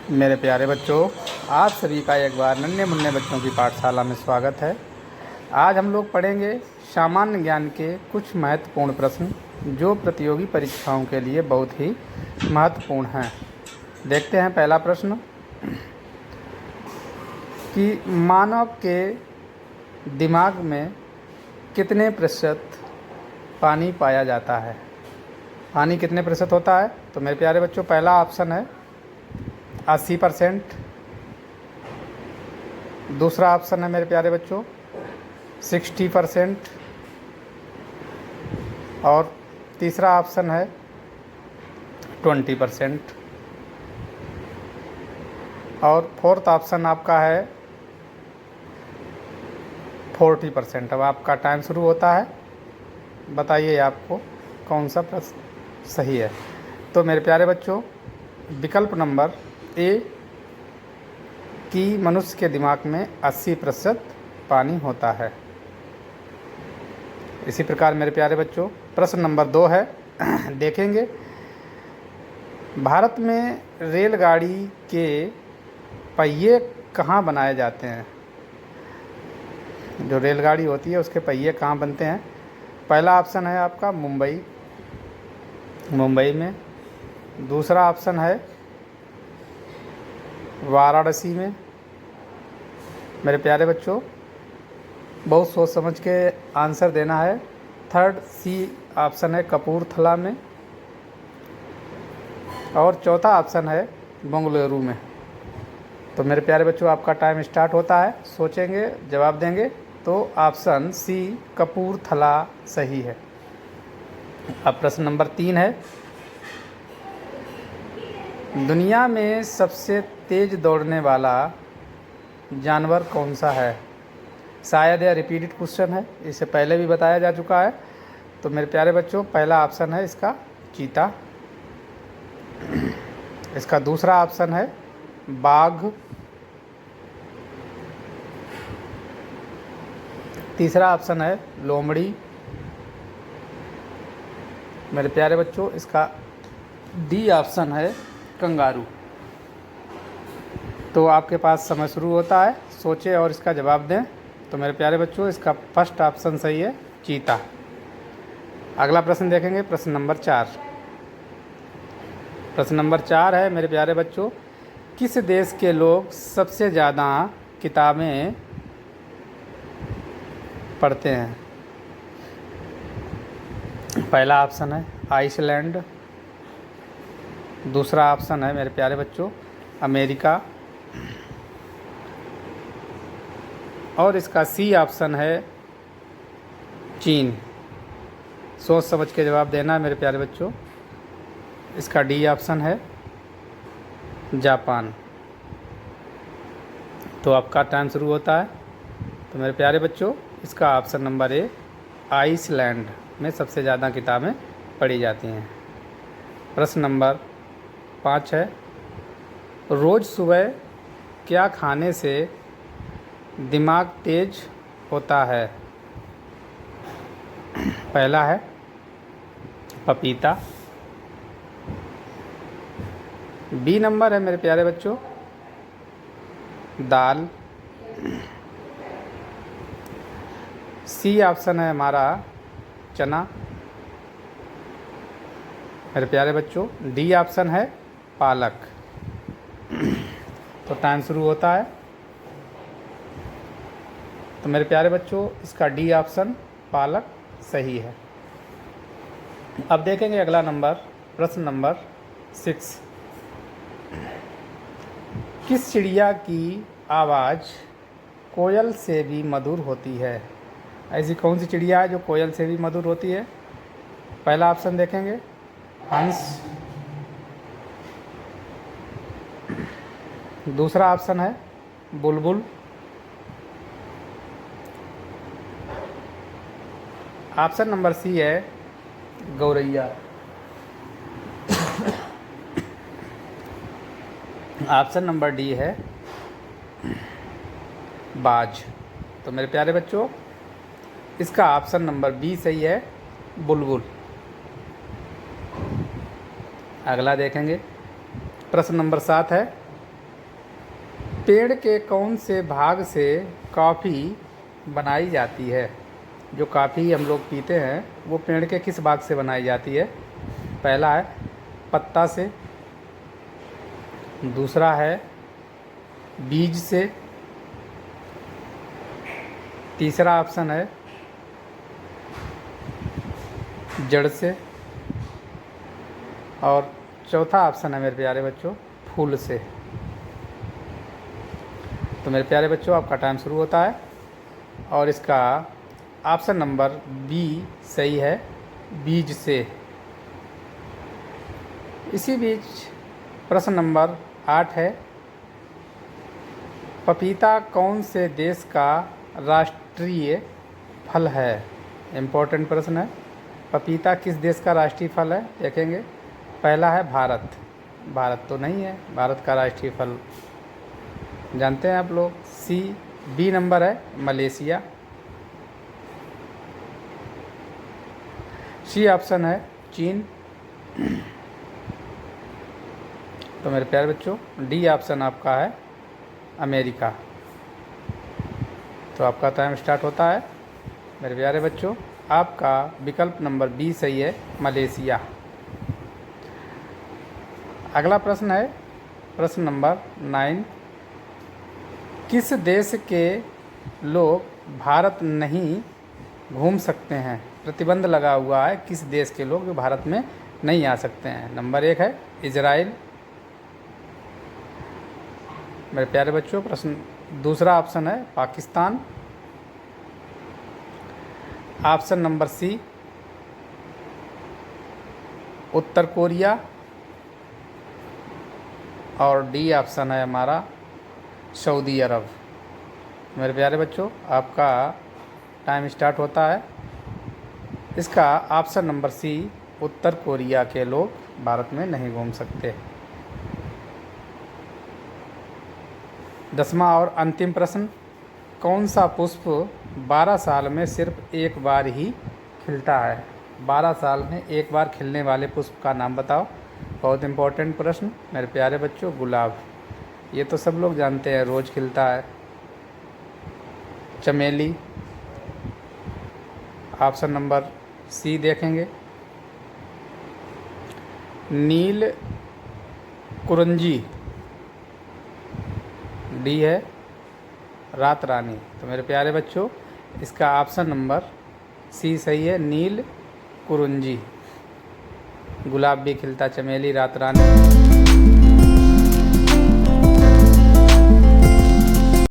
मेरे प्यारे बच्चों, आप सभी का एक बार नन्हे मुन्ने बच्चों की पाठशाला में स्वागत है। आज हम लोग पढ़ेंगे सामान्य ज्ञान के कुछ महत्वपूर्ण प्रश्न जो प्रतियोगी परीक्षाओं के लिए बहुत ही महत्वपूर्ण हैं। देखते हैं पहला प्रश्न कि मानव के दिमाग में कितने प्रतिशत पानी पाया जाता है। पानी कितने प्रतिशत होता है? तो मेरे प्यारे बच्चों, पहला ऑप्शन है 80%। दूसरा ऑप्शन है मेरे प्यारे बच्चों 60%। और तीसरा ऑप्शन है 20%। और फोर्थ ऑप्शन आपका है 40%। अब आपका टाइम शुरू होता है, बताइए आपको कौन सा प्रश्न सही है। तो मेरे प्यारे बच्चों, विकल्प नंबर ए कि मनुष्य के दिमाग में 80% पानी होता है। इसी प्रकार मेरे प्यारे बच्चों, प्रश्न नंबर 2 है देखेंगे, भारत में रेलगाड़ी के पहिए कहाँ बनाए जाते हैं। जो रेलगाड़ी होती है उसके पहिए कहाँ बनते हैं। पहला ऑप्शन है आपका मुंबई में। दूसरा ऑप्शन है वाराणसी में। मेरे प्यारे बच्चों, बहुत सोच समझ के आंसर देना है। थर्ड सी ऑप्शन है कपूरथला में। और चौथा ऑप्शन है बेंगलुरु में। तो मेरे प्यारे बच्चों, आपका टाइम स्टार्ट होता है। सोचेंगे, जवाब देंगे। तो ऑप्शन सी कपूरथला सही है। अब प्रश्न नंबर 3 है, दुनिया में सबसे तेज दौड़ने वाला जानवर कौन सा है। शायद यह रिपीटेड क्वेश्चन है, इससे पहले भी बताया जा चुका है। तो मेरे प्यारे बच्चों, पहला ऑप्शन है इसका चीता। इसका दूसरा ऑप्शन है बाघ। तीसरा ऑप्शन है लोमड़ी। मेरे प्यारे बच्चों, इसका डी ऑप्शन है कंगारू। तो आपके पास समय शुरू होता है, सोचें और इसका जवाब दें। तो मेरे प्यारे बच्चों, इसका फर्स्ट ऑप्शन सही है, चीता। अगला प्रश्न देखेंगे, प्रश्न नंबर 4। प्रश्न नंबर 4 है मेरे प्यारे बच्चों, किस देश के लोग सबसे ज़्यादा किताबें पढ़ते हैं। पहला ऑप्शन है आइसलैंड। दूसरा ऑप्शन है मेरे प्यारे बच्चों अमेरिका। और इसका सी ऑप्शन है चीन। सोच समझ के जवाब देना है मेरे प्यारे बच्चों। इसका डी ऑप्शन है जापान। तो आपका टाइम शुरू होता है। तो मेरे प्यारे बच्चों, इसका ऑप्शन नंबर ए आइसलैंड में सबसे ज़्यादा किताबें पढ़ी जाती हैं। प्रश्न नंबर 5 है, रोज़ सुबह क्या खाने से दिमाग तेज होता है। पहला है पपीता। बी नंबर है मेरे प्यारे बच्चों दाल। सी ऑप्शन है हमारा चना। मेरे प्यारे बच्चों, डी ऑप्शन है पालक। तो टाइम शुरू होता है। तो मेरे प्यारे बच्चों, इसका डी ऑप्शन पालक सही है। अब देखेंगे अगला नंबर, प्रश्न नंबर 6। किस चिड़िया की आवाज़ कोयल से भी मधुर होती है। ऐसी कौन सी चिड़िया है जो कोयल से भी मधुर होती है। पहला ऑप्शन देखेंगे हंस। दूसरा ऑप्शन है बुलबुल। ऑप्शन नंबर सी है गौरैया। ऑप्शन नंबर डी है बाज। तो मेरे प्यारे बच्चों, इसका ऑप्शन नंबर बी सही है बुलबुल। अगला देखेंगे, प्रश्न नंबर 7 है, पेड़ के कौन से भाग से कॉफ़ी बनाई जाती है? जो कॉफ़ी हम लोग पीते हैं वो पेड़ के किस भाग से बनाई जाती है? पहला है पत्ता से, दूसरा है बीज से, तीसरा ऑप्शन है जड़ से, और चौथा ऑप्शन है मेरे प्यारे बच्चों फूल से। तो मेरे प्यारे बच्चों आपका टाइम शुरू होता है और इसका ऑप्शन नंबर बी सही है, बीज से। इसी बीच प्रश्न नंबर 8 है, पपीता कौन से देश का राष्ट्रीय फल है? इम्पोर्टेंट प्रश्न है। पपीता किस देश का राष्ट्रीय फल है? देखेंगे। पहला है भारत, भारत तो नहीं है भारत का राष्ट्रीय फल, जानते हैं आप लोग। सी बी नंबर है मलेशिया। सी ऑप्शन है चीन। तो मेरे प्यारे बच्चों डी ऑप्शन आपका है अमेरिका। तो आपका टाइम स्टार्ट होता है मेरे प्यारे बच्चों। आपका विकल्प नंबर बी सही है, मलेशिया। अगला प्रश्न है प्रश्न नंबर 9, किस देश के लोग भारत नहीं घूम सकते हैं? प्रतिबंध लगा हुआ है किस देश के लोग जो भारत में नहीं आ सकते हैं। नंबर 1 है इजराइल। मेरे प्यारे बच्चों प्रश्न दूसरा ऑप्शन है पाकिस्तान। ऑप्शन नंबर सी उत्तर कोरिया, और डी ऑप्शन है हमारा सऊदी अरब। मेरे प्यारे बच्चों आपका टाइम स्टार्ट होता है। इसका ऑप्शन नंबर सी उत्तर कोरिया के लोग भारत में नहीं घूम सकते। 10वां और अंतिम प्रश्न, कौन सा पुष्प 12 साल में सिर्फ एक बार ही खिलता है? 12 साल में एक बार खिलने वाले पुष्प का नाम बताओ। बहुत इम्पोर्टेंट प्रश्न मेरे प्यारे बच्चों, गुलाब। ये तो सब लोग जानते हैं, रोज़ खिलता है। चमेली, ऑप्शन नंबर सी देखेंगे। नील कुरंजी, डी है रात रानी। तो मेरे प्यारे बच्चों इसका ऑप्शन नंबर सी सही है, नील कुरंजी। गुलाब भी खिलता, चमेली, रात रानी।